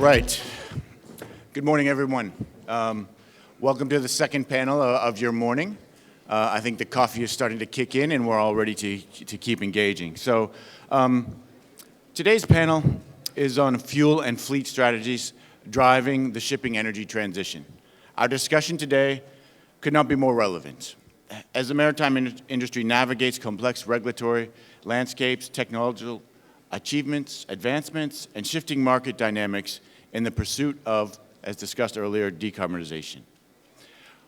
right. Good morning, everyone. Welcome to the second panel of your morning. I think the coffee is starting to kick in and we're all ready to keep engaging. So today's panel is on fuel and fleet strategies driving the shipping energy transition. Our discussion today could not be more relevant. As the maritime industry navigates complex regulatory landscapes, technological achievements, advancements, and shifting market dynamics in the pursuit of, as discussed earlier, decarbonization.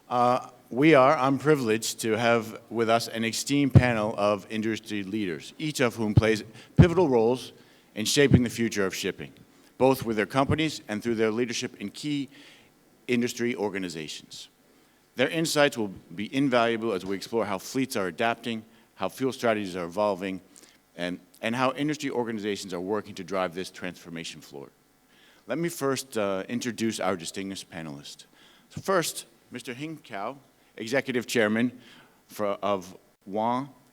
I'm privileged to have with us an esteemed panel of industry leaders, each of whom plays pivotal roles in shaping the future of shipping, both with their companies and through their leadership in key industry organizations. Their insights will be invaluable as we explore how fleets are adapting, how fuel strategies are evolving, and how industry organizations are working to drive this transformation forward. Let me first introduce our distinguished panelists. So first, Mr. Hing Chao, Executive Chairman of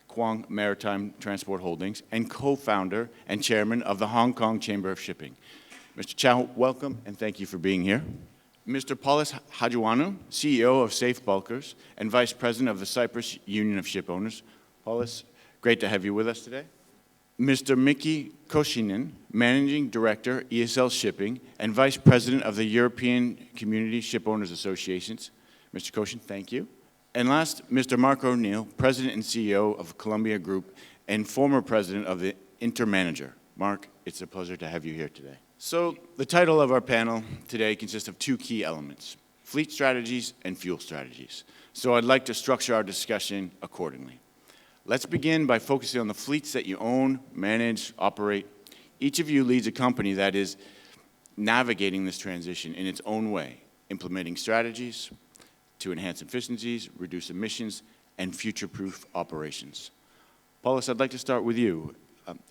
Kwong Maritime Transport Holdings and co-founder and chairman of the Hong Kong Chamber of Shipping. Mr. Chao, welcome and thank you for being here. Mr. Hajioannou, CEO of Safe Bulkers and Vice President of the Cyprus Union of Shipowners. Paulus, great to have you with us today. Mr. Mikki Koskinen, Managing Director, ECSA Shipping, and Vice President of the European Community Shipowners Associations. Mr. Koskinen, thank you. And last, Mr. Mark O'Neill, President and CEO of Columbia Group and former President of the InterManager. Mark, it's a pleasure to have you here today. So the title of our panel today consists of two key elements, fleet strategies and fuel strategies. So I'd like to structure our discussion accordingly. Let's begin by focusing on the fleets that you own, manage, operate. Each of you leads a company that is navigating this transition in its own way, implementing strategies to enhance efficiencies, reduce emissions, and future-proof operations. Paulus, I'd like to start with you.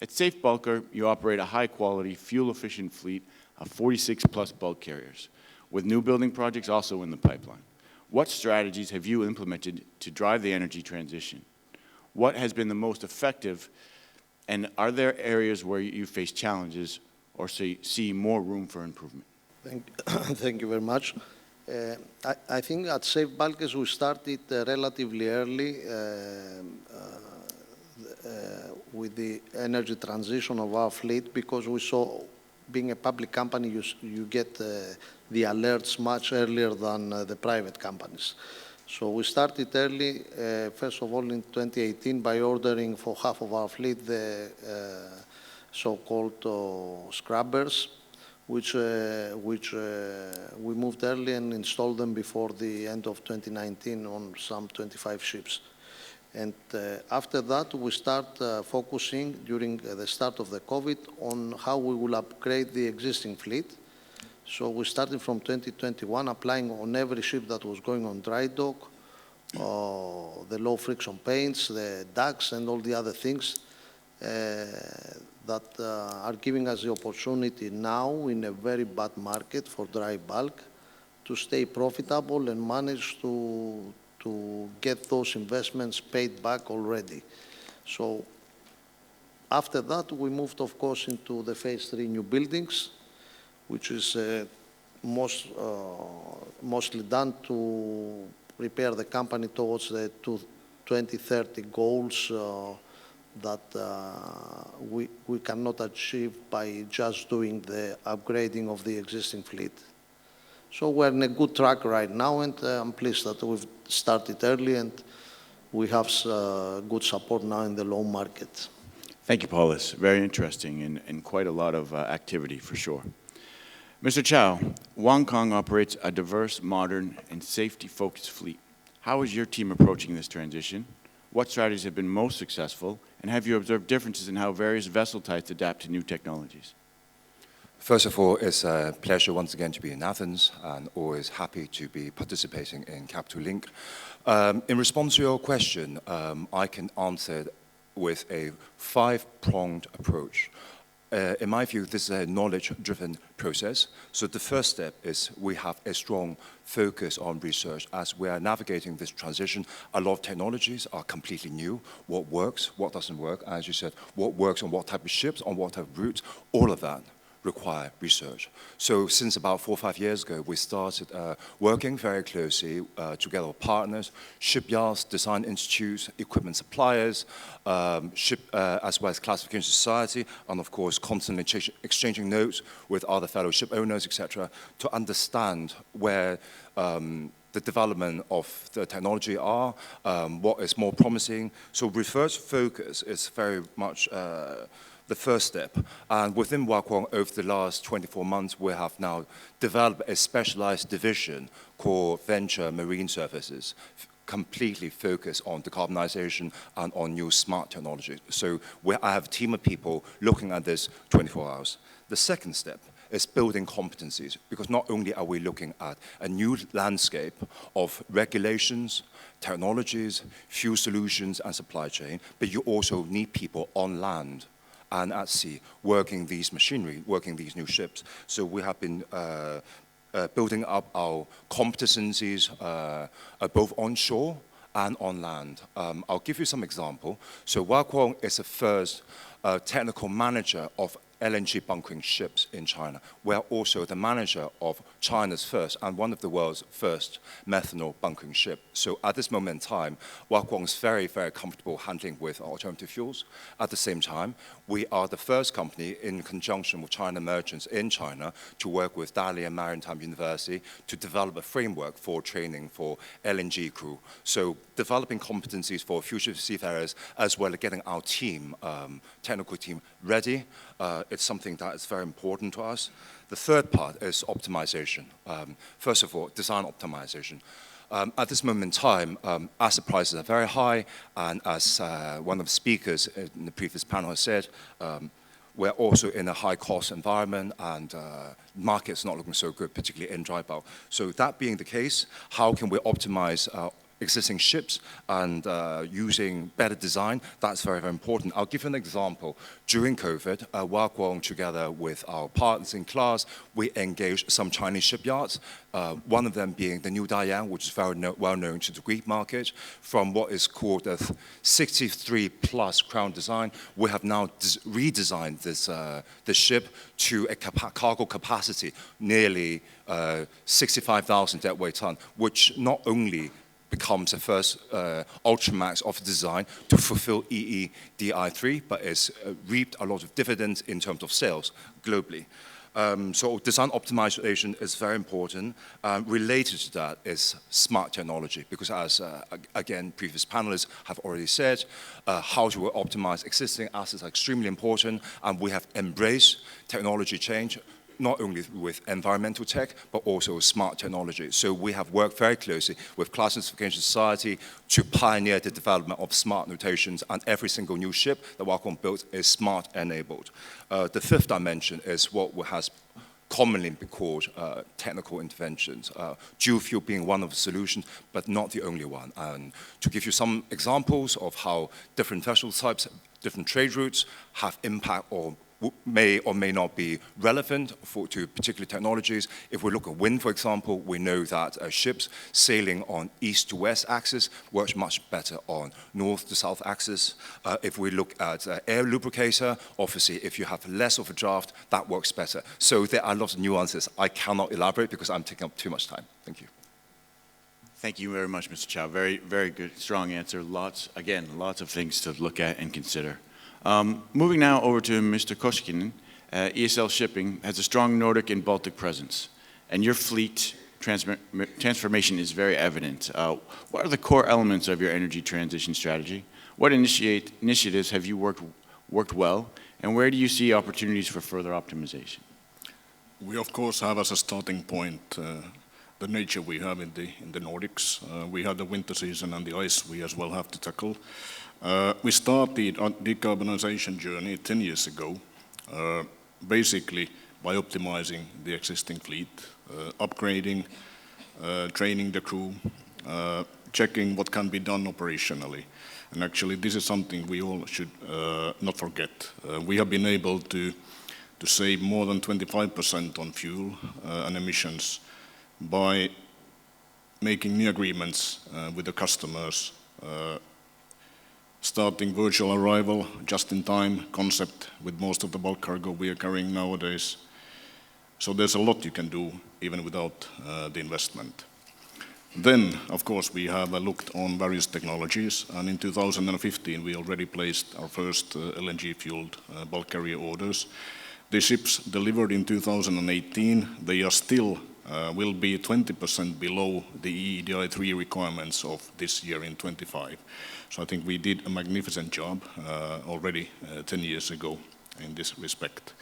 At Safe Bulker, you operate a high-quality, fuel-efficient fleet of 46-plus bulk carriers, with new building projects also in the pipeline. What strategies have you implemented to drive the energy transition? What has been the most effective, and are there areas where you face challenges or see more room for improvement? Thank you very much. I think at Safe Bulkers we started relatively early with the energy transition of our fleet because we saw, being a public company, you get the alerts much earlier than the private companies. So we started early, first of all in 2018, by ordering for half of our fleet the so-called scrubbers, which we moved early and installed them before the end of 2019 on some 25 ships. And after that, we start focusing during the start of the COVID on how we will upgrade the existing fleet. So we started from 2021 applying on every ship that was going on dry dock, the low friction paints, the ducts and all the other things that are giving us the opportunity now in a very bad market for dry bulk to stay profitable and manage to get those investments paid back already. So after that, we moved, of course, into the phase 3 new buildings, which is mostly done to prepare the company towards the 2030 goals that we cannot achieve by just doing the upgrading of the existing fleet. So we're in a good track right now, and I'm pleased that we've started early and we have good support now in the loan market. Thank you, Paulus. Very interesting and quite a lot of activity for sure. Mr. Chao, Hong Kong operates a diverse, modern, and safety-focused fleet. How is your team approaching this transition? What strategies have been most successful? And have you observed differences in how various vessel types adapt to new technologies? First of all, it's a pleasure once again to be in Athens and always happy to be participating in Capital Link. In response to your question, I can answer with a 5-pronged approach. In my view, this is a knowledge-driven process. So the first step is we have a strong focus on research. As we are navigating this transition, a lot of technologies are completely new. What works, what doesn't work, as you said, what works on what type of ships, on what type of routes, all of that require research. So since about 4 or 5 years ago, we started working very closely together with partners, shipyards, design institutes, equipment suppliers, as well as classification society, and of course constantly exchanging notes with other fellow ship owners, etc., to understand where the development of the technology are, what is more promising. So research focus is very much the first step. And within Kwong, over the last 24 months, we have now developed a specialized division called Venture Marine Services, completely focused on decarbonization and on new smart technology. So I have a team of people looking at this 24 hours. The second step is building competencies, because not only are we looking at a new landscape of regulations, technologies, fuel solutions, and supply chain, but you also need people on land and at sea working these machinery, working these new ships. So we have been building up our competencies both onshore and on land. I'll give you some example. So Kwong is the first technical manager of LNG bunkering ships in China. We're also the manager of China's first and one of the world's first methanol bunkering ship. So at this moment in time, Kwong is very, very comfortable handling with alternative fuels. At the same time, we are the first company in conjunction with China merchants in China to work with Dalian Maritime University to develop a framework for training for LNG crew. So developing competencies for future seafarers, as well as getting our team, technical team, ready. It's something that is very important to us. The third part is optimization. First of all, design optimization. At this moment in time, asset prices are very high, and as one of the speakers in the previous panel has said, we're also in a high-cost environment, and market's not looking so good, particularly in dry bulk. So that being the case, how can we optimize existing ships and using better design? That's very, very important. I'll give you an example. During COVID, Kwong, together with our partners in class, we engaged some Chinese shipyards, one of them being the New Dalian, which is very well known to the Greek market. From what is called a 63-plus crown design, we have now redesigned this ship to a cargo capacity nearly 65,000 deadweight ton, which not only becomes the first Ultramax of design to fulfill EEDI3, but it's reaped a lot of dividends in terms of sales globally. So design optimization is very important. Related to that is smart technology, because as, again, previous panelists have already said, how to optimize existing assets are extremely important, and we have embraced technology change, not only with environmental tech, but also smart technology. So we have worked very closely with Classification Society to pioneer the development of smart notations, and every single new ship that Kwong built is smart enabled. The fifth dimension is what has commonly been called technical interventions, dual fuel being one of the solutions, but not the only one. And to give you some examples of how different vessel types, different trade routes have impact or may or may not be relevant to particular technologies. If we look at wind, for example, we know that ships sailing on east to west axis works much better on north to south axis. If we look at air lubricator, obviously if you have less of a draft, that works better. So there are lots of nuances. I cannot elaborate because I'm taking up too much time. Thank you. Thank you very much, Mr. Chao. Very, very good, strong answer. Lots of things to look at and consider. Moving now over to Mr. Koskinen, ESL Shipping has a strong Nordic and Baltic presence, and your fleet transformation is very evident. What are the core elements of your energy transition strategy? What initiatives have you worked well, and where do you see opportunities for further optimization? We of course have as a starting point the nature we have in the Nordics. We have the winter season and the ice we as well have to tackle. We started our decarbonization journey 10 years ago, basically by optimizing the existing fleet, upgrading, training the crew, checking what can be done operationally. And actually this is something we all should not forget. We have been able to save more than 25% on fuel and emissions by making new agreements with the customers, starting virtual arrival, just-in-time concept with most of the bulk cargo we are carrying nowadays, So there's a lot you can do even without the investment. Then, of course, we have looked on various technologies, and in 2015 we already placed our first LNG-fueled bulk carrier orders. The ships delivered in 2018, they are still will be 20% below the EEDI 3 requirements of this year in 25. So I think we did a magnificent job already 10 years ago in this respect.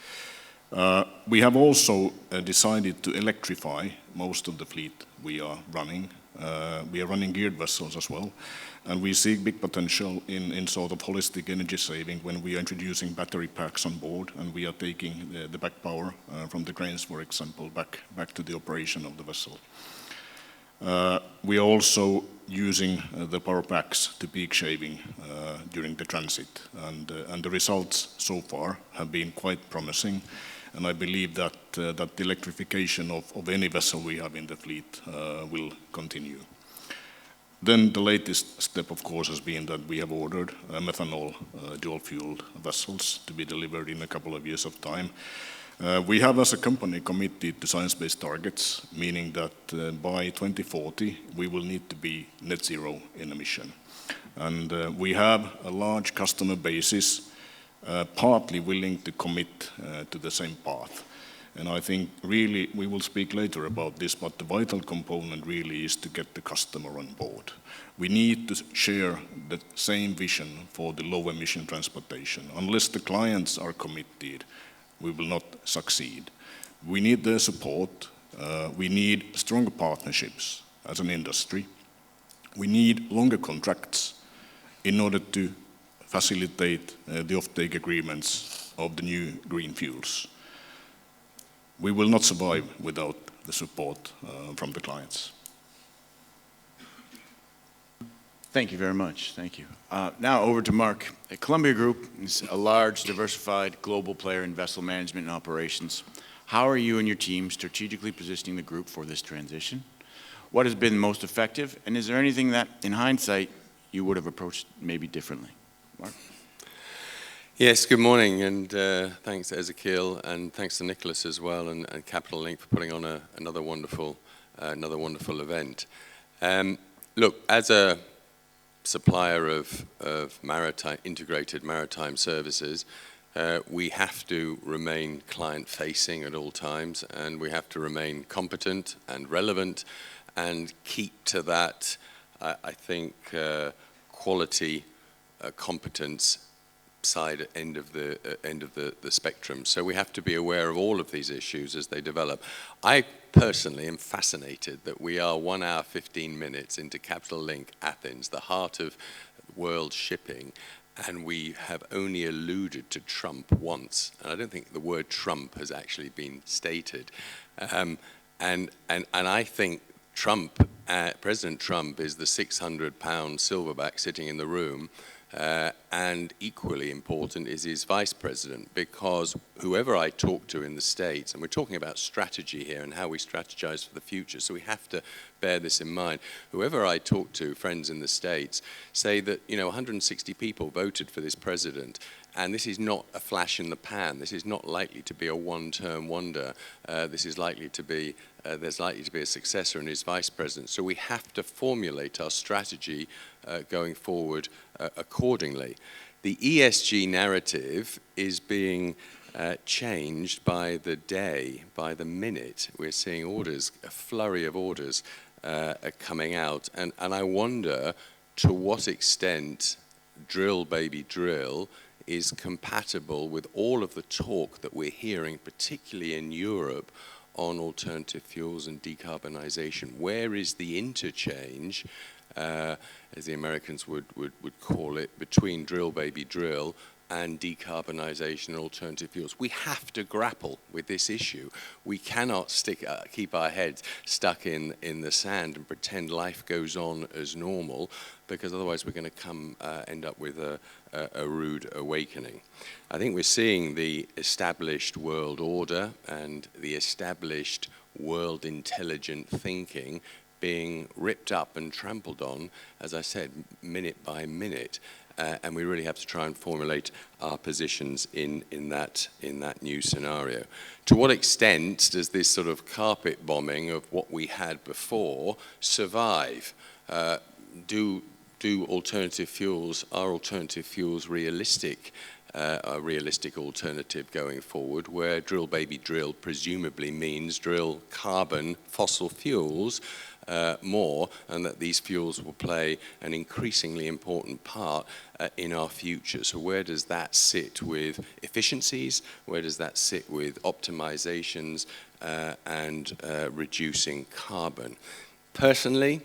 We have also decided to electrify most of the fleet we are running. We are running geared vessels as well, and we see big potential in sort of holistic energy saving when we are introducing battery packs on board, and we are taking the back power from the cranes, for example, back to the operation of the vessel. We are also using the power packs to peak shaving during the transit, and the results so far have been quite promising. And I believe that the electrification of any vessel we have in the fleet will continue. Then the latest step, of course, has been that we have ordered methanol dual-fueled vessels to be delivered in a couple of years of time. We have, as a company, committed to science-based targets, meaning that by 2040 we will need to be net zero in emission. And we have a large customer basis partly willing to commit to the same path. And I think really, we will speak later about this, but the vital component really is to get the customer on board. We need to share the same vision for the low emission transportation. Unless the clients are committed, we will not succeed. We need their support. We need stronger partnerships as an industry. We need longer contracts in order to facilitate the offtake agreements of the new green fuels. We will not survive without the support from the clients. Thank you very much. Thank you. Now over to Mark. Columbia Group is a large, diversified global player in vessel management and operations. How are you and your team strategically positioning the group for this transition? What has been most effective? And is there anything that, in hindsight, you would have approached maybe differently? Mark? Yes, good morning, and thanks to Ezekiel, and thanks to Nicholas as well, and Capital Link for putting on another wonderful event. Look, as a supplier of maritime, integrated maritime services, we have to remain client-facing at all times, and we have to remain competent and relevant, and keep to that, I think, quality, competence side end of the spectrum. So we have to be aware of all of these issues as they develop. I personally am fascinated that we are 1 hour 15 minutes into Capital Link Athens, the heart of world shipping, and we have only alluded to Trump once. And I don't think the word Trump has actually been stated. And I think Trump, President Trump, is the 600-pound silverback sitting in the room. And equally important is his vice president, because whoever I talk to in the States, and we're talking about strategy here and how we strategize for the future, so we have to bear this in mind. Whoever I talk to, friends in the States, say that 160 people voted for this president, and this is not a flash in the pan. This is not likely to be a one-term wonder. This is likely to be, there's likely to be a successor in his vice president. So we have to formulate our strategy going forward accordingly. The ESG narrative is being changed by the day, by the minute. We're seeing orders, a flurry of orders coming out. And I wonder to what extent drill, baby, drill is compatible with all of the talk that we're hearing, particularly in Europe, on alternative fuels and decarbonization. Where is the interchange, as the Americans would call it, between drill, baby, drill and decarbonization and alternative fuels? We have to grapple with this issue. We cannot keep our heads stuck in the sand and pretend life goes on as normal, because otherwise we're going to end up with a rude awakening. I think we're seeing the established world order and the established world intelligent thinking being ripped up and trampled on, as I said, minute by minute. and we really have to try and formulate our positions in that new scenario. To what extent does this sort of carpet bombing of what we had before survive? Do alternative fuels, are alternative fuels realistic? A realistic alternative going forward, where drill baby drill presumably means drill carbon fossil fuels more, and that these fuels will play an increasingly important part in our future. So where does that sit with efficiencies? Where does that sit with optimizations and reducing carbon? Personal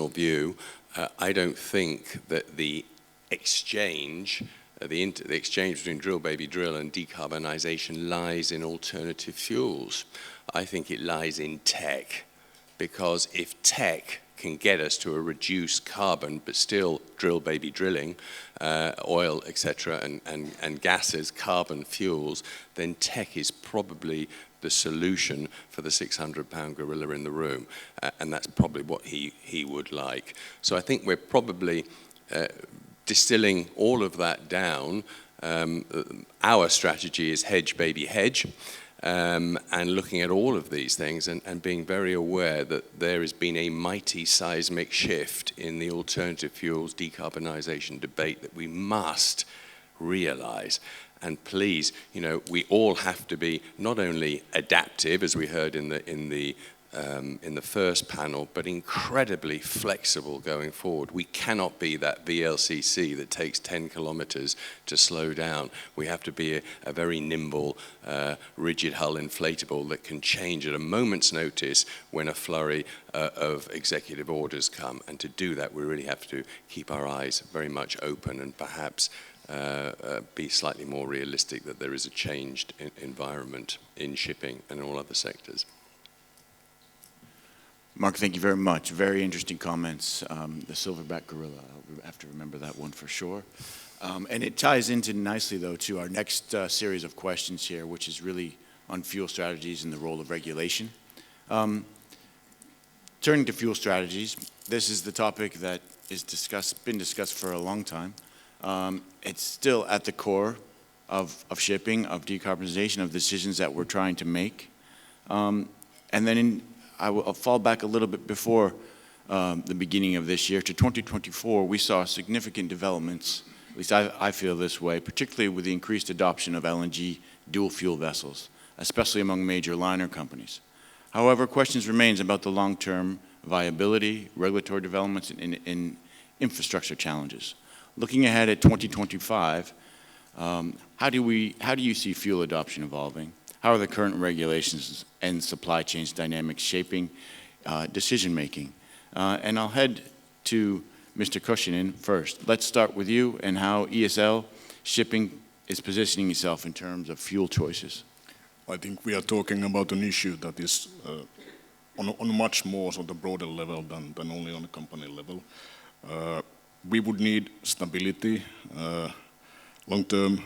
view, I don't think that the exchange between drill baby drill and decarbonisation lies in alternative fuels. I think it lies in tech, because if tech can get us to a reduced carbon but still drill baby drilling, oil, etc., and gases, carbon fuels, then tech is probably the solution for the 600-pound gorilla in the room, and that's probably what he would like. So I think we're probably distilling all of that down. Our strategy is hedge, baby, hedge, and looking at all of these things and being very aware that there has been a mighty seismic shift in the alternative fuels decarbonisation debate that we must realise. And please, you know, we all have to be not only adaptive, as we heard in the first panel, but incredibly flexible going forward. We cannot be that VLCC that takes 10 kilometers to slow down. We have to be a very nimble, rigid hull inflatable that can change at a moment's notice when a flurry of executive orders come. And to do that, we really have to keep our eyes very much open and perhaps be slightly more realistic that there is a changed environment in shipping and in all other sectors. Mark, thank you very much. Very interesting comments. The silverback gorilla, I'll have to remember that one for sure. And it ties into nicely, though, to our next series of questions here, which is really on fuel strategies and the role of regulation. Turning to fuel strategies, this is the topic that is been discussed for a long time. It's still at the core of shipping, of decarbonization, of decisions that we're trying to make. And then I'll fall back a little bit before the beginning of this year to 2024. We saw significant developments, at least I feel this way, particularly with the increased adoption of LNG dual fuel vessels, especially among major liner companies. However, questions remain about the long-term viability, regulatory developments, and infrastructure challenges. Looking ahead at 2025, how do you see fuel adoption evolving? How are the current regulations and supply chains dynamics shaping decision-making? And I'll head to Mr. Koskinen first. Let's start with you and how ESL shipping is positioning itself in terms of fuel choices. I think we are talking about an issue that is on a much more sort of broader level than only on a company level. We would need stability, long-term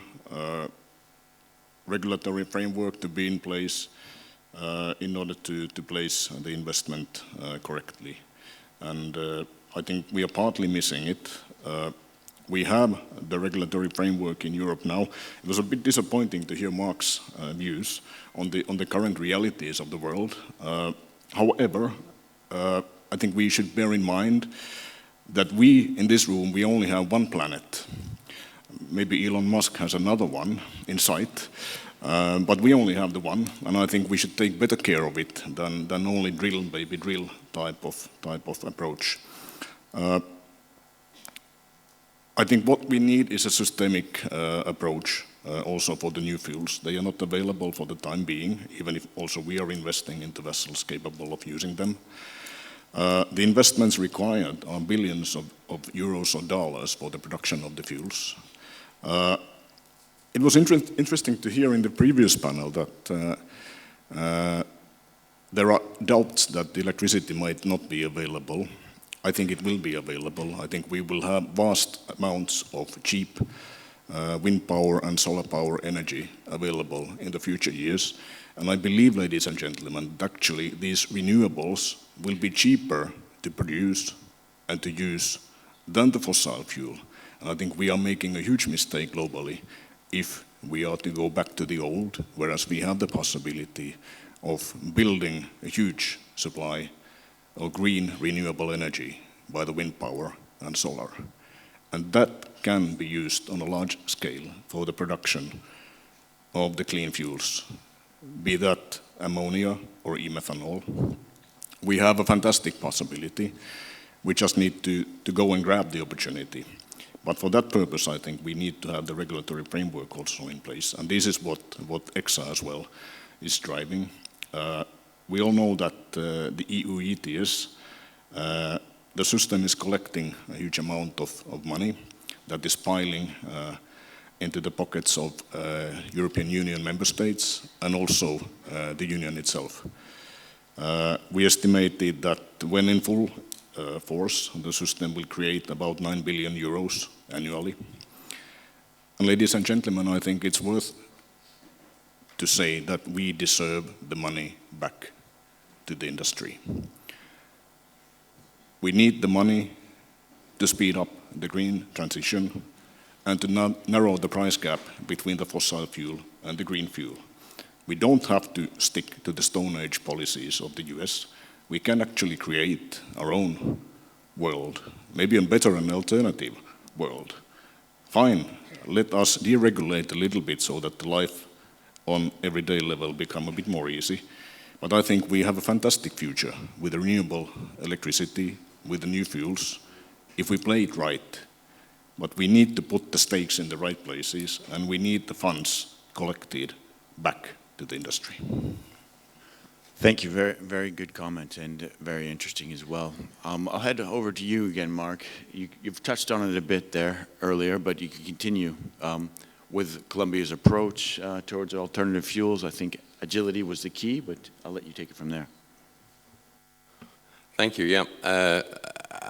regulatory framework to be in place in order to place the investment correctly. And I think we are partly missing it. We have the regulatory framework in Europe now. It was a bit disappointing to hear Mark's views on the current realities of the world. However, I think we should bear in mind that we, in this room, we only have one planet. Maybe Elon Musk has another one in sight, but we only have the one, and I think we should take better care of it than only drill, baby, drill type of approach. I think what we need is a systemic approach also for the new fuels. They are not available for the time being, even if also we are investing into vessels capable of using them. The investments required are billions of euros or dollars for the production of the fuels. It was interesting to hear in the previous panel that there are doubts that the electricity might not be available. I think it will be available. I think we will have vast amounts of cheap wind power and solar power energy available in the future years. And I believe, ladies and gentlemen, that actually these renewables will be cheaper to produce and to use than the fossil fuel. And I think we are making a huge mistake globally if we are to go back to the old, whereas we have the possibility of building a huge supply of green renewable energy by the wind power and solar. And that can be used on a large scale for the production of the clean fuels, be that ammonia or e-methanol. We have a fantastic possibility. We just need to go and grab the opportunity. But for that purpose, I think we need to have the regulatory framework also in place. And this is what ECSA as well is driving. We all know that the EU ETS, the system is collecting a huge amount of money that is piling into the pockets of European Union member states and also the Union itself. We estimated that when in full force, the system will create about 9 billion euros annually. And ladies and gentlemen, I think it's worth to say that we deserve the money back to the industry. We need the money to speed up the green transition and to narrow the price gap between the fossil fuel and the green fuel. We don't have to stick to the Stone Age policies of the US. We can actually create our own world, maybe a better and alternative world. Fine, let us deregulate a little bit so that the life on everyday level become a bit more easy. But I think we have a fantastic future with renewable electricity, with the new fuels, if we play it right. But we need to put the stakes in the right places, and we need the funds collected back to the industry. Thank you. Very, very good comment and very interesting as well. I'll head over to you again, Mark. You've touched on it a bit there earlier, but you can continue with Colombia's approach towards alternative fuels. I think agility was the key, but I'll let you take it from there. Thank you. Yeah,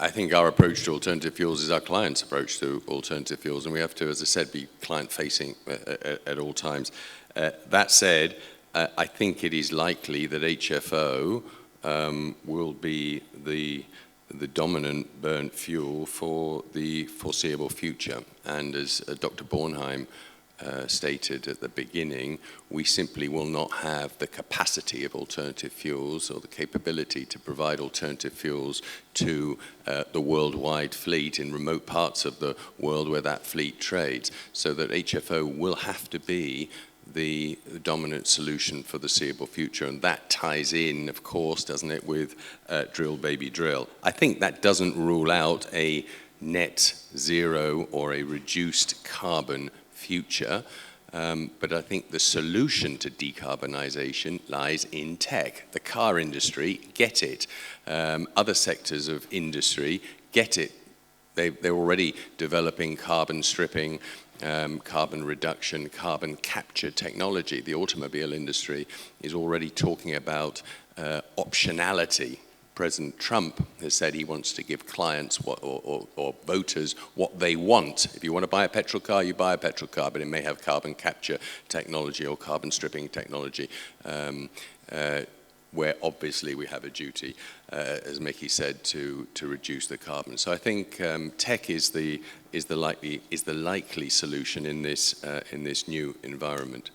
I think our approach to alternative fuels is our client's approach to alternative fuels, and we have to, as I said, be client-facing at all times. That said, I think it is likely that HFO will be the dominant burnt fuel for the foreseeable future. And as Dr. Bornheim stated at the beginning, we simply will not have the capacity of alternative fuels or the capability to provide alternative fuels to the worldwide fleet in remote parts of the world where that fleet trades, so that HFO will have to be the dominant solution for the foreseeable future. And that ties in, of course, doesn't it, with drill, baby, drill. I think that doesn't rule out a net zero or a reduced carbon future, but I think the solution to decarbonization lies in tech. The car industry get it. Other sectors of industry get it. They're already developing carbon stripping, carbon reduction, carbon capture technology. The automobile industry is already talking about optionality. President Trump has said he wants to give clients or voters what they want. If you want to buy a petrol car, you buy a petrol car, but it may have carbon capture technology or carbon stripping technology, where obviously we have a duty, as Mikki said, to reduce the carbon. So I think tech is the likely solution in this new environment.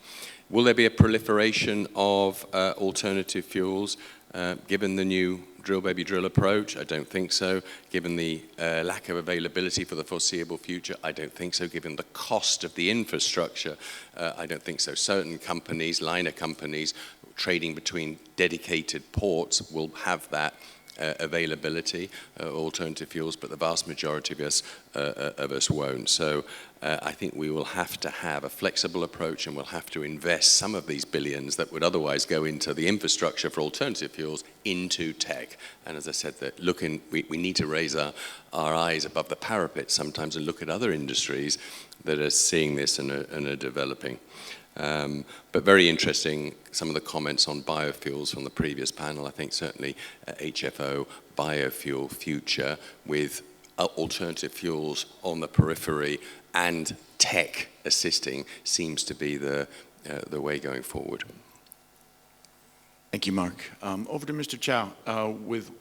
Will there be a proliferation of alternative fuels given the new drill baby drill approach? I don't think so. Given the lack of availability for the foreseeable future, I don't think so. Given the cost of the infrastructure, I don't think so. Certain companies, liner companies, trading between dedicated ports will have that availability, alternative fuels, but the vast majority of us won't. So I think we will have to have a flexible approach, and we'll have to invest some of these billions that would otherwise go into the infrastructure for alternative fuels into tech. And as I said, we need to raise our eyes above the parapet sometimes and look at other industries that are seeing this and are developing. But very interesting, some of the comments on biofuels from the previous panel. I think certainly HFO, biofuel future with alternative fuels on the periphery and tech assisting seems to be the way going forward. Thank you, Mark. Over to Mr. Chao. With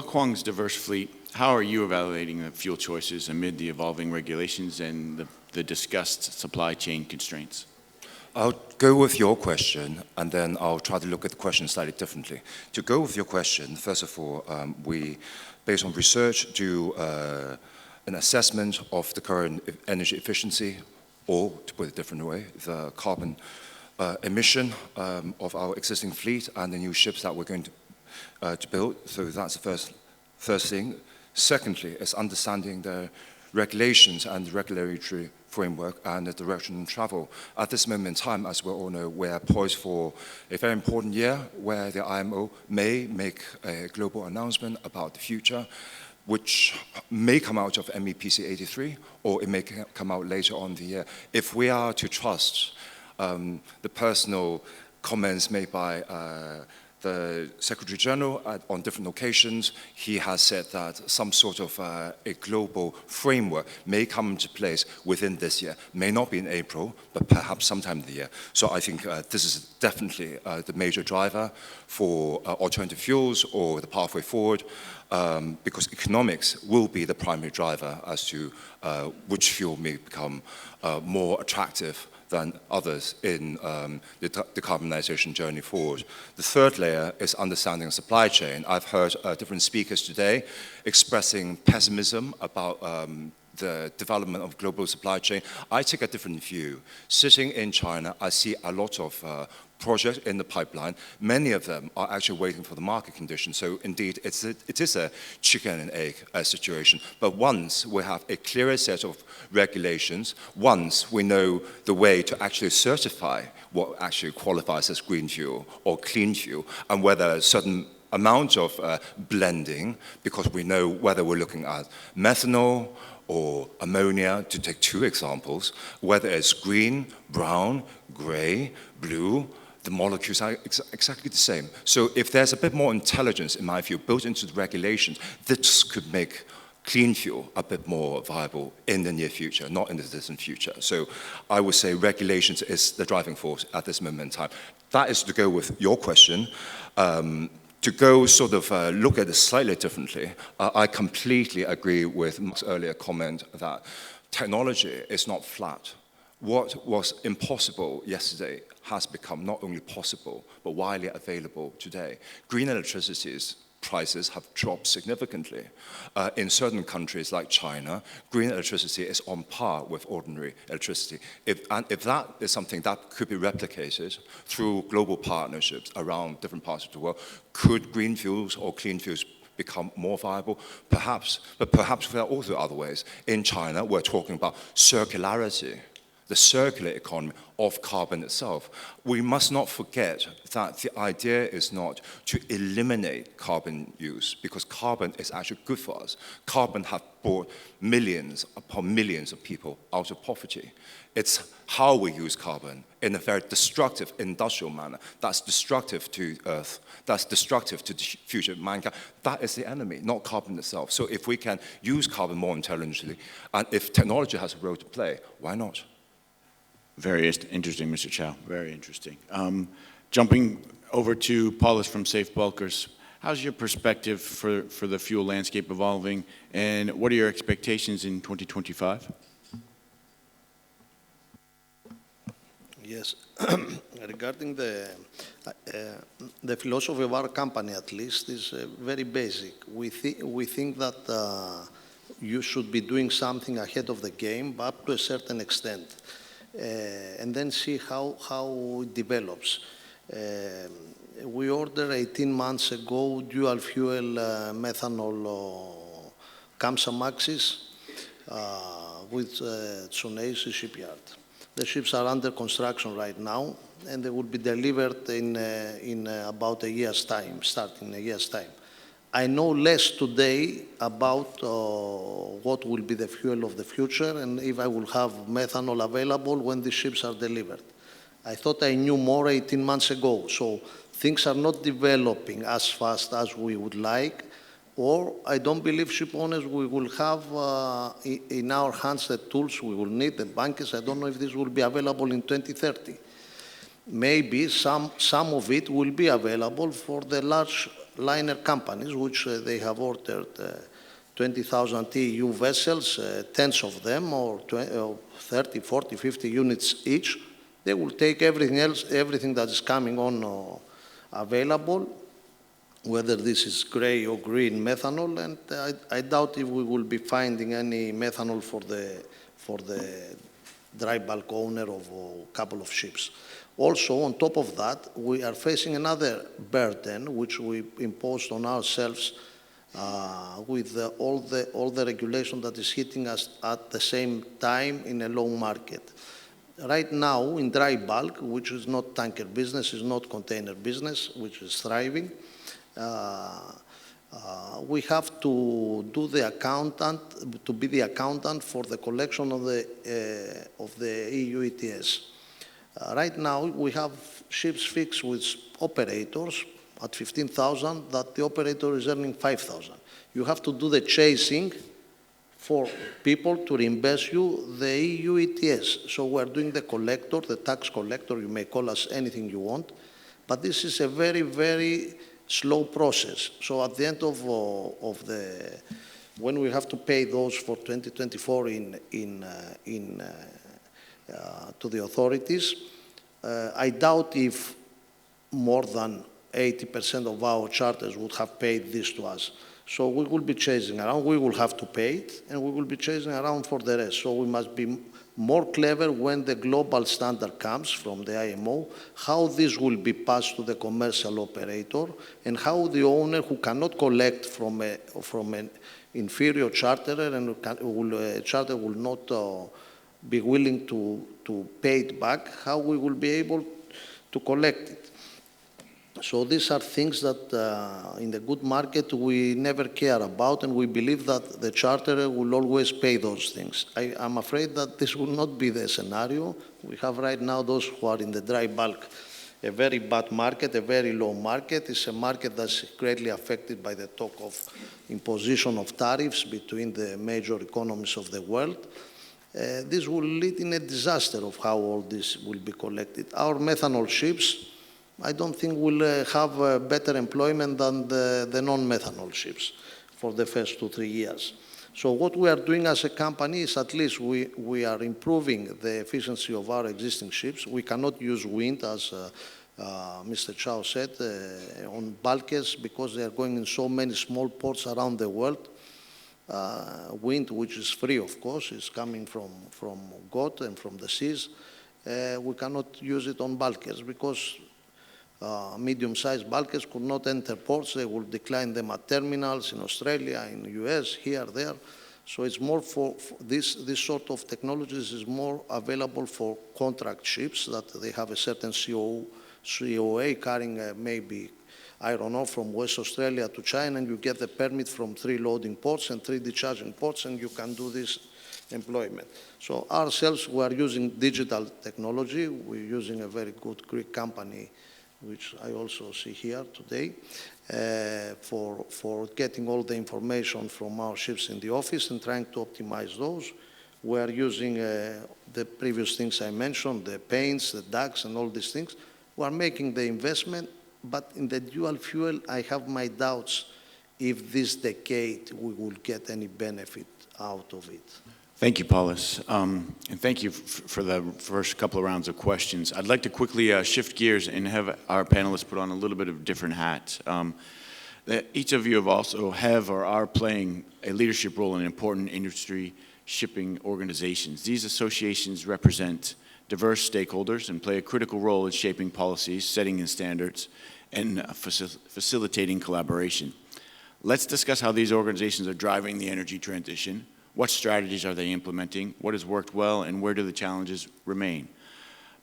Kwong's diverse fleet, how are you evaluating the fuel choices amid the evolving regulations and the discussed supply chain constraints? I'll go with your question, and then I'll try to look at the question slightly differently. To go with your question, first of all, we, based on research, do an assessment of the current energy efficiency, or to put it a different way, the carbon emission of our existing fleet and the new ships that we're going to build. So that's the first thing. Secondly, is understanding the regulations and the regulatory framework and the direction of travel. At this moment in time, as we all know, we're poised for a very important year where the IMO may make a global announcement about the future, which may come out of MEPC 83, or it may come out later on in the year. If we are to trust the personal comments made by the Secretary General on different occasions, he has said that some sort of a global framework may come into place within this year. May not be in April, but perhaps sometime in the year. So I think this is definitely the major driver for alternative fuels or the pathway forward, because economics will be the primary driver as to which fuel may become more attractive than others in the decarbonization journey forward. The third layer is understanding the supply chain. I've heard different speakers today expressing pessimism about the development of global supply chain. I take a different view. Sitting in China, I see a lot of projects in the pipeline. Many of them are actually waiting for the market conditions. So indeed, it is a chicken and egg situation. But once we have a clearer set of regulations, once we know the way to actually certify what actually qualifies as green fuel or clean fuel, and whether a certain amount of blending, because we know whether we're looking at methanol or ammonia, to take two examples, whether it's green, brown, gray, blue, the molecules are exactly the same. So if there's a bit more intelligence, in my view, built into the regulations, this could make clean fuel a bit more viable in the near future, not in the distant future. So I would say regulations is the driving force at this moment in time. That is to go with your question. To go sort of look at it slightly differently, I completely agree with Mark's earlier comment that technology is not flat. What was impossible yesterday has become not only possible, but widely available today. Green electricity's prices have dropped significantly. In certain countries like China, green electricity is on par with ordinary electricity. If that is something that could be replicated through global partnerships around different parts of the world, could green fuels or clean fuels become more viable? Perhaps, but perhaps there are also other ways. In China, we're talking about circularity, the circular economy of carbon itself. We must not forget that the idea is not to eliminate carbon use, because carbon is actually good for us. Carbon has brought millions upon millions of people out of poverty. It's how we use carbon in a very destructive industrial manner that's destructive to Earth, that's destructive to the future of mankind. That is the enemy, not carbon itself. So if we can use carbon more intelligently, and if technology has a role to play, why not? Very interesting, Mr. Chao. Very interesting. Jumping over to Paulus from Safe Bulkers, how's your perspective for the fuel landscape evolving, and what are your expectations in 2025? Yes, regarding the philosophy of our company, at least, is very basic. We think that you should be doing something ahead of the game, but up to a certain extent. And then see how it develops. We ordered 18 months ago dual fuel methanol Kamsamaxes with Tsuneishi shipyard. The ships are under construction right now, and they will be delivered in about a year's time, starting a year's time. I know less today about what will be the fuel of the future and if I will have methanol available when the ships are delivered. I thought I knew more 18 months ago, so things are not developing as fast as we would like, or I don't believe ship owners we will have in our hands the tools we will need, the bunkers. I don't know if this will be available in 2030. maybe some of it will be available for the large liner companies, which they have ordered 20,000 TEU vessels, tens of them, or 30, 40, 50 units each. They will take everything else, everything that is coming on available, whether this is gray or green methanol, and I doubt if we will be finding any methanol for the dry bulk owner of a couple of ships. Also, on top of that, we are facing another burden, which we imposed on ourselves with all the regulation that is hitting us at the same time in a low market. Right now, in dry bulk, which is not tanker business, is not container business, which is thriving, we have to do the accountant, to be the accountant for the collection of the EU ETS. Right now, we have ships fixed with operators at 15,000 that the operator is earning 5,000. You have to do the chasing for people to reimburse you the EU ETS. So we're doing the collector, the tax collector, you may call us anything you want, but this is a very, very slow process. So at the end of when we have to pay those for 2024 to the authorities, I doubt if more than 80% of our charters would have paid this to us. So we will be chasing around, we will have to pay it, and we will be chasing around for the rest. So we must be more clever when the global standard comes from the IMO, how this will be passed to the commercial operator, and how the owner who cannot collect from an inferior charterer and charter will not be willing to pay it back, how we will be able to collect it. So these are things that in the good market we never care about, and we believe that the charterer will always pay those things. I'm afraid that this will not be the scenario. We have right now those who are in the dry bulk, a very bad market, a very low market. It's a market that's greatly affected by the talk of imposition of tariffs between the major economies of the world. This will lead in a disaster of how all this will be collected. Our methanol ships, I don't think will have better employment than the non-methanol ships for the first 2-3 years. So what we are doing as a company is at least we are improving the efficiency of our existing ships. We cannot use wind, as Mr. Chao said, on bulkers because they are going in so many small ports around the world. Wind, which is free, of course, is coming from God and from the seas. We cannot use it on bulkers because medium-sized bulkers could not enter ports. They will decline them at terminals in Australia, in the US, here, there. So it's more for this sort of technologies is more available for contract ships that they have a certain COA carrying maybe, I don't know, from West Australia to China, and you get the permit from 3 loading ports and 3 discharging ports, and you can do this employment. So ourselves, we are using digital technology. We're using a very good Greek company, which I also see here today, for getting all the information from our ships in the office and trying to optimize those. We are using the previous things I mentioned, the paints, the ducts, and all these things. We are making the investment, but in the dual fuel, I have my doubts if this decade we will get any benefit out of it. Thank you, Paulus. And thank you for the first couple of rounds of questions. I'd like to quickly shift gears and have our panelists put on a little bit of a different hat. Each of you have or are playing a leadership role in important industry shipping organizations. These associations represent diverse stakeholders and play a critical role in shaping policies, setting standards, and facilitating collaboration. Let's discuss how these organizations are driving the energy transition. What strategies are they implementing? What has worked well, and where do the challenges remain?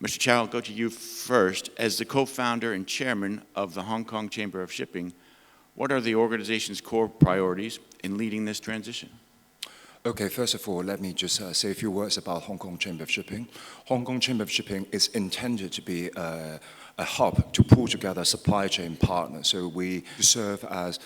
Mr. Chao, I'll go to you first. As the co-founder and chairman of the Hong Kong Chamber of Shipping, what are the organization's core priorities in leading this transition? Okay, first of all, let me just say a few words about Hong Kong Chamber of Shipping. Hong Kong Chamber of Shipping is intended to be a hub to pull together supply chain partners. So we serve as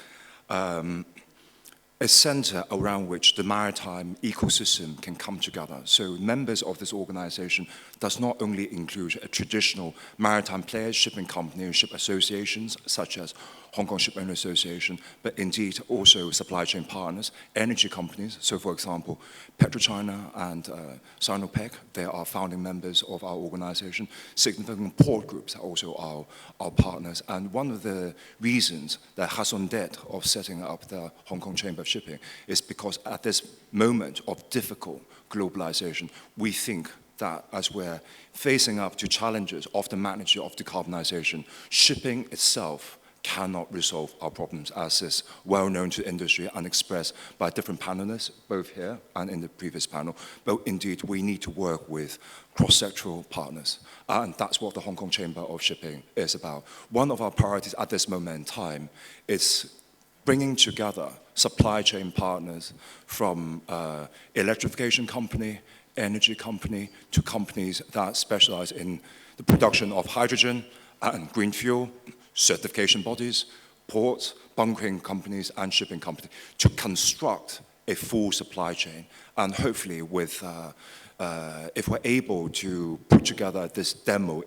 a center around which the maritime ecosystem can come together. So members of this organization does not only include traditional maritime players, shipping companies, ship associations, such as Hong Kong Shipowners Association, but indeed also supply chain partners, energy companies. So for example, PetroChina and Sinopec, they are founding members of our organization. Significant port groups are also our partners. And one of the reasons that raison d'etre of setting up the Hong Kong Chamber of Shipping is because at this moment of difficult globalization, we think that as we're facing up to challenges of the magnitude of decarbonization, shipping itself cannot resolve our problems, as is well known to industry and expressed by different panelists, both here and in the previous panel. But indeed, we need to work with cross-sectoral partners, and that's what the Hong Kong Chamber of Shipping is about. One of our priorities at this moment in time is bringing together supply chain partners from electrification company, energy company, to companies that specialize in the production of hydrogen and green fuel, certification bodies, ports, bunkering companies, and shipping companies to construct a full supply chain. And hopefully, with, if we're able to put together this demo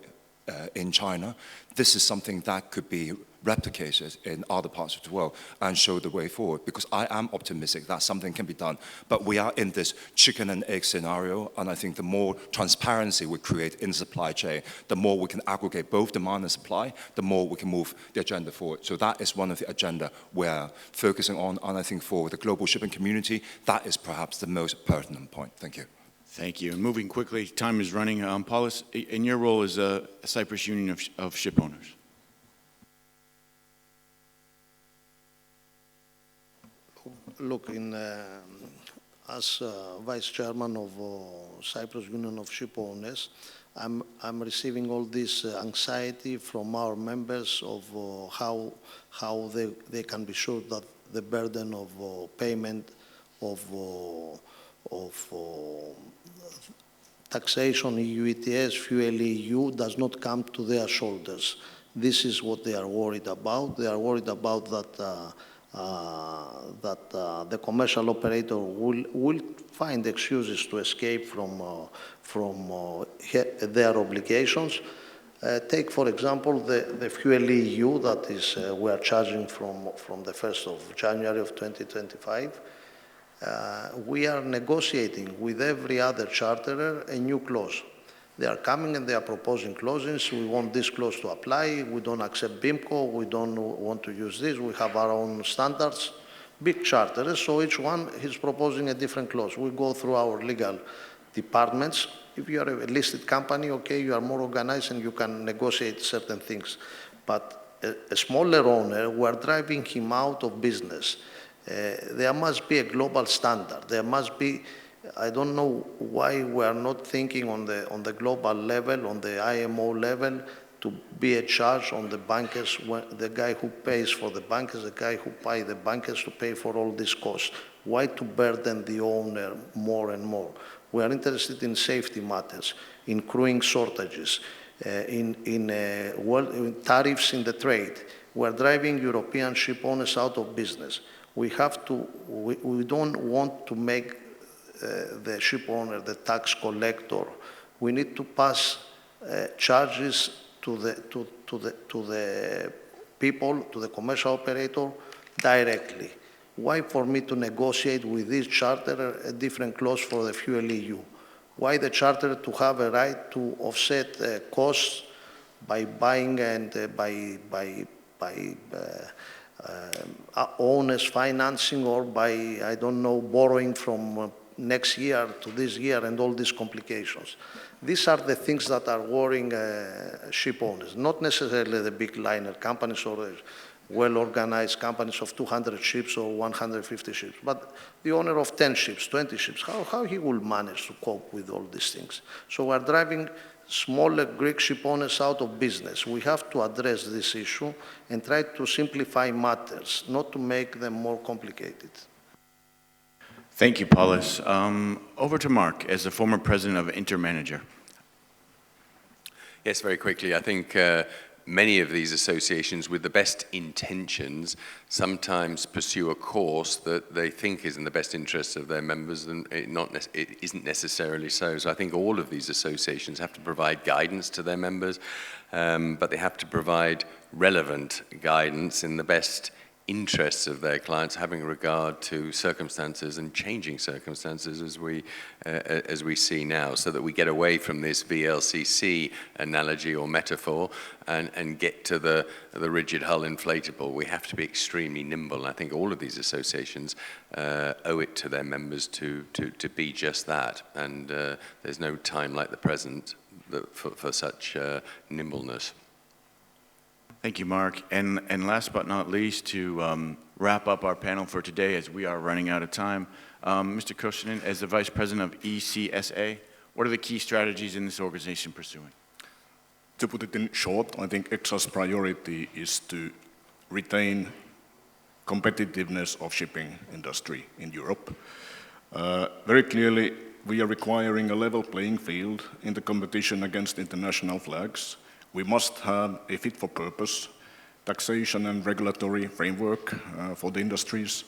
in China, this is something that could be replicated in other parts of the world and show the way forward, because I am optimistic that something can be done. But we are in this chicken and egg scenario, and I think the more transparency we create in the supply chain, the more we can aggregate both demand and supply, the more we can move the agenda forward. So that is one of the agenda we're focusing on, and I think for the global shipping community, that is perhaps the most pertinent point. Thank you. Thank you. And moving quickly, time is running. Paulus, in your role as a Cyprus Union of Shipowners. Look, as Vice Chairman of Cyprus Union of Shipowners, I'm receiving all this anxiety from our members of how they can be sure that the burden of payment of taxation, EU ETS, fuel EU, does not come to their shoulders. This is what they are worried about. They are worried about that the commercial operator will find excuses to escape from their obligations. Take, for example, the fuel EU that is we are charging from the 1st of January of 2025. We are negotiating with every other charterer a new clause. They are coming and they are proposing clauses. We want this clause to apply. We don't accept BIMCO. We don't want to use this. We have our own standards. Big charterers, so each one is proposing a different clause. We go through our legal departments. If you are a listed company, okay, you are more organized and you can negotiate certain things. But a smaller owner, we are driving him out of business. There must be a global standard. There must be, I don't know why we are not thinking on the global level, on the IMO level, to be a charge on the bankers, the guy who pays for the bankers, the guy who pays the bankers to pay for all these costs. Why to burden the owner more and more? We are interested in safety matters, in crewing shortages, in tariffs in the trade. We are driving European ship owners out of business. We don't want to make the ship owner the tax collector. We need to pass charges to the people, to the commercial operator directly. Why for me to negotiate with this charterer a different clause for the fuel EU? Why the charterer to have a right to offset costs by buying and by owners financing, or by, I don't know, borrowing from next year to this year and all these complications? These are the things that are worrying ship owners, not necessarily the big liner companies or well-organized companies of 200 ships or 150 ships, but the owner of 10 ships, 20 ships, how he will manage to cope with all these things? So we're driving smaller Greek ship owners out of business. We have to address this issue and try to simplify matters, not to make them more complicated. Thank you, Paulus. Over to Mark, as the former president of InterManager. Yes, very quickly. I think many of these associations, with the best intentions, sometimes pursue a course that they think is in the best interests of their members, and it isn't necessarily so. So I think all of these associations have to provide guidance to their members, but they have to provide relevant guidance in the best interests of their clients, having regard to circumstances and changing circumstances as we see now, so that we get away from this VLCC analogy or metaphor and get to the rigid hull inflatable. We have to be extremely nimble, and I think all of these associations owe it to their members to be just that, and there's no time like the present for such nimbleness. Thank you, Mark. And last but not least, to wrap up our panel for today, as we are running out of time, Mr. Koskinen, as the Vice President of ECSA, what are the key strategies in this organization pursuing? To put it in short, I think ECSA's priority is to retain competitiveness of shipping industry in Europe. Very clearly, we are requiring a level playing field in the competition against international flags. We must have a fit-for-purpose taxation and regulatory framework for the industries.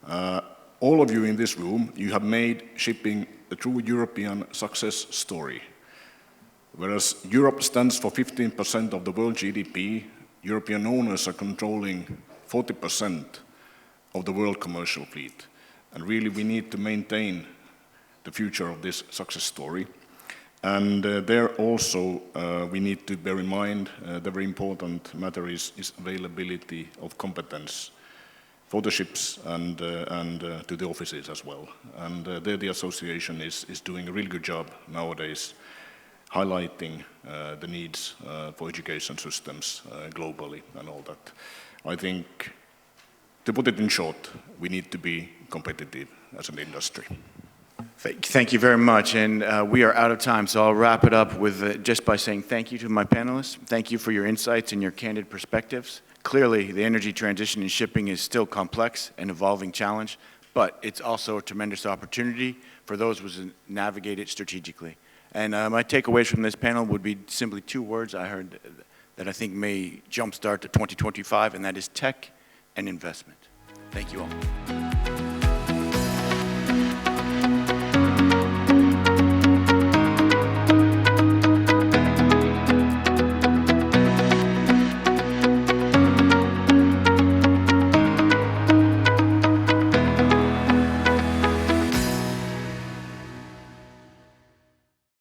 All of you in this room, you have made shipping a true European success story. Whereas Europe stands for 15% of the world GDP, European owners are controlling 40% of the world commercial fleet. And really, we need to maintain the future of this success story. And there also, we need to bear in mind the very important matter is availability of competence for the ships and to the offices as well. And there the association is doing a really good job nowadays, highlighting the needs for education systems globally and all that. I think, to put it in short, we need to be competitive as an industry. Thank you very much, and we are out of time, so I'll wrap it up with just by saying thank you to my panelists. Thank you for your insights and your candid perspectives. Clearly, the energy transition in shipping is still complex and evolving challenge, but it's also a tremendous opportunity for those who navigate it strategically. And my takeaways from this panel would be simply two words I heard that I think may jumpstart to 2025, and that is tech and investment. Thank you all.